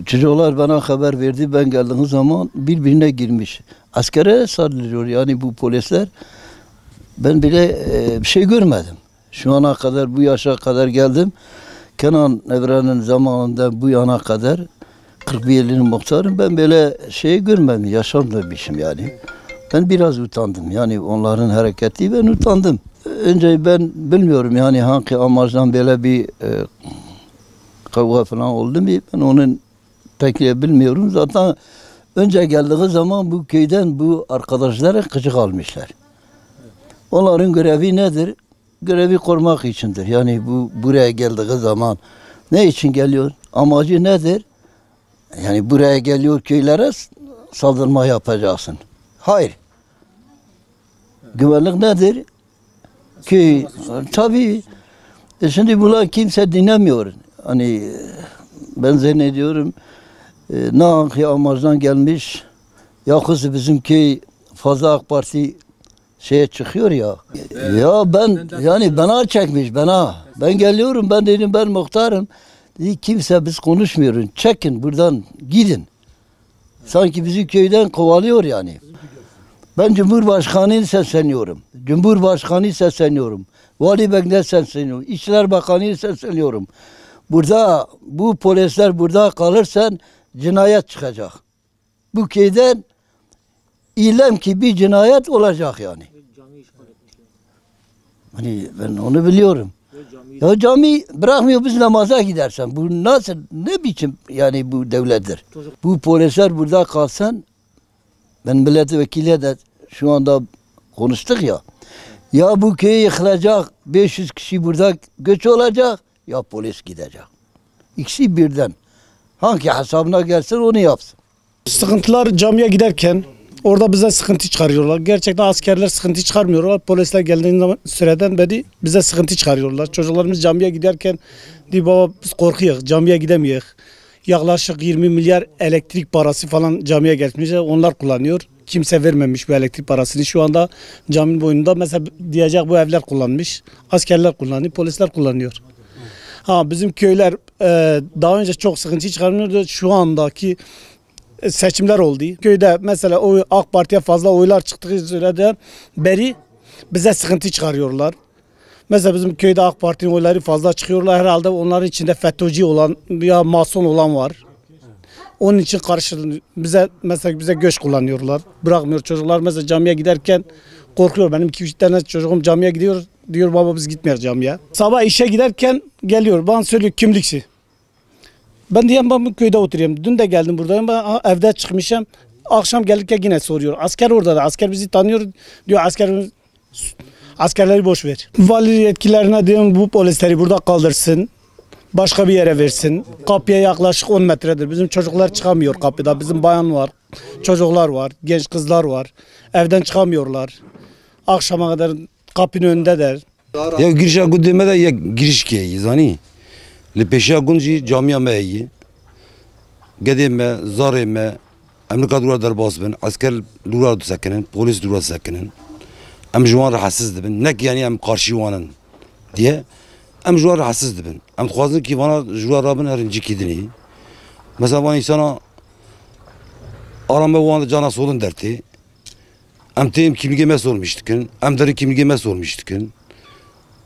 Çocuklar bana haber verdi, ben geldiğim zaman birbirine girmiş. Askere sarılıyor yani bu polisler. Ben bile bir şey görmedim. Şu ana kadar, bu yaşa kadar geldim. Kenan Evren'in zamanında bu yana kadar 41 yılın muhtarım, ben böyle şey görmedim, yaşamamışım yani. Ben biraz utandım yani onların hareketi, ben utandım. Önce ben bilmiyorum yani hangi amaçtan böyle bir kavga falan oldu mu, ben onun pek bilmiyorum. Zaten önce geldiği zaman bu köyden bu arkadaşları gıcık almışlar. Onların görevi nedir? Görevi korumak içindir. Yani bu buraya geldiği zaman ne için geliyor? Amacı nedir? Yani buraya geliyor köylere saldırma yapacaksın. Hayır. Güvenlik nedir? Köy. Tabii. Şimdi bunlar kimse dinlemiyor. Hani ben zannediyorum ne hangi amacdan gelmiş, ya kız bizim köy fazla AK Parti şeye çıkıyor ya. Ya ben yani bana çekmiş bana. Ben geliyorum, ben dedim ben muhtarım. Dedi kimse biz konuşmuyoruz. Çekin buradan gidin. Sanki bizi köyden kovalıyor yani. Ben Cumhurbaşkanı'nı sesleniyorum. Cumhurbaşkanı'nı sesleniyorum. Vali Bek'ne sesleniyorum. İçişler Bakanı'nı sesleniyorum. Burada bu polisler burada kalırsan cinayet çıkacak. Bu köyden İlem ki bir cinayet olacak yani. Hani ben onu biliyorum. Ya cami bırakmıyor, biz namaza gidersen. Bu nasıl, ne biçim yani bu devlettir? Bu polisler burada kalsan, ben milletvekiliyle de şu anda konuştuk ya. Ya bu köy yıkılacak, 500 kişi burada göç olacak, ya polis gidecek. İkisi birden. Hangi hesabına gelsin onu yapsın. Sıkıntılar camiye giderken orada bize sıkıntı çıkarıyorlar. Gerçekten askerler sıkıntı çıkarmıyorlar. Polisler geldiği zaman süreden beri bize sıkıntı çıkarıyorlar. Çocuklarımız camiye giderken diyor baba biz korkuyoruz, camiye gidemiyoruz. Yaklaşık 20 milyar elektrik parası falan camiye geçmiş. Onlar kullanıyor. Kimse vermemiş bu elektrik parasını. Şu anda caminin boyunda mesela diyecek bu evler kullanmış. Askerler kullanıyor, polisler kullanıyor. Ha bizim köyler daha önce çok sıkıntı çıkarmıyordu. Şu andaki seçimler oldu. Köyde mesela AK Parti'ye fazla oylar çıktığı sürede beri bize sıkıntı çıkarıyorlar. Mesela bizim köyde AK Parti'nin oyları fazla çıkıyorlar. Herhalde onların içinde FETÖ'cü olan ya mason olan var. Onun için karşı bize göç kullanıyorlar. Bırakmıyor çocuklar mesela camiye giderken korkuyor. Benim 2-3 tane çocuğum camiye gidiyor. Diyor baba biz gitmiyoruz camiye. Sabah işe giderken geliyor. Bana söylüyor kimlikçi. Ben diyeyim ben bu köyde oturuyorum. Dün de geldim buradayım. Ben evde çıkmışım. Akşam gelirken yine soruyor. Asker orada da. Asker bizi tanıyor. Diyor askerleri boş ver. Vali yetkilerine diyorum bu polisleri burada kaldırsın. Başka bir yere versin. Kapıya yaklaşık 10 metredir. Bizim çocuklar çıkamıyor kapıda. Bizim bayan var. Çocuklar var. Genç kızlar var. Evden çıkamıyorlar. Akşama kadar kapının önündeler. Ya girişe gudeme de ya giriş ki zani. Le peşa gunci camia meyi. Gedeme, zareme, Amerika dura derbas ben, asker dura sakinen, polis dura sakinen. Em juan rahatsız dibin. Nek yani em karşı wanın diye. Em juan rahatsız dibin. Em xwazin ki vana juan rabin herinci kidini. Mesela vana insana arama vana cana solun derti. Em teyim kimliğime sormuştukin. Em deri kimliğime sormuştukin.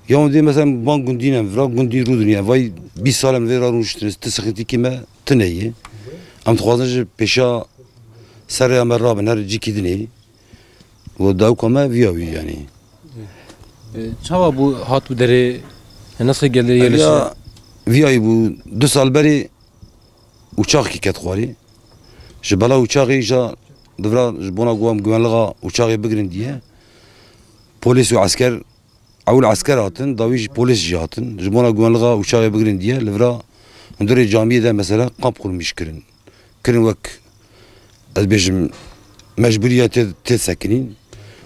Ya diye mesela ban gundine, vrak gundi ruduniye. Vay bir salem vera ruştiniz. Te sıkıntı kime tneyi. Em xwazin peşa serya merrabin herinci kidini. O da ukama viyavi yani. Çava bu hat bu deri nasıl geldi yerleşti? Ya viyavi bu 2 sal beri uçak ki ketxwari. Ji bela uçağı ja devra bona guam güvenliğe uçağı bigirin diye. Polis ve asker avul asker atın, davi polis jatın. Ji bona güvenliğe uçağı bigirin diye levra müdür camiyede mesela kamp kurmuş kirin. Kirin vek ez bejim mecburiyet te sakinin.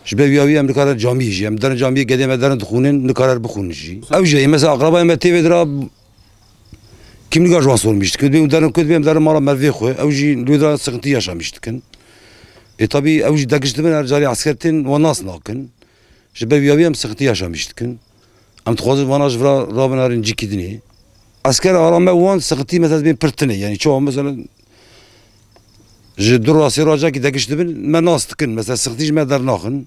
Şüphe viyavi em nikarar camiye ji, em derin camiye gedeme derin dixunin nikarar bixunin ji. Ev ji mesela akraba em tevdir kimlik ajwan sormuştuk. Benim derin mala merve koy. Ev ji lüdra sıkıntı yaşamıştık. Tabi ev ji degişti ben ercari askertin ve nas nakin. Şüphe viyavi em sıkıntı yaşamıştık. Em tuhazır vana jvra rabin harin cikidini. Asker arama wan sıkıntı mesela ben pırtını yani çoğu mesela Ji dur rastı raca ki dekiş dibin me nas dikin. Mesela sıkıntı ji me dernaxın.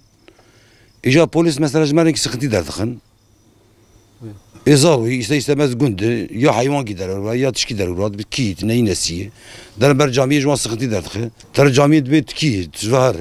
İca polis mesela ji me sıkıntı derdikin. Ezavi işte istemez gündü ya hayvan gider ya tiş gider orada bir kit neyin nesiye. Der ber camiye jwan sıkıntı derdik. Ter camiye dibet ki tjvahar.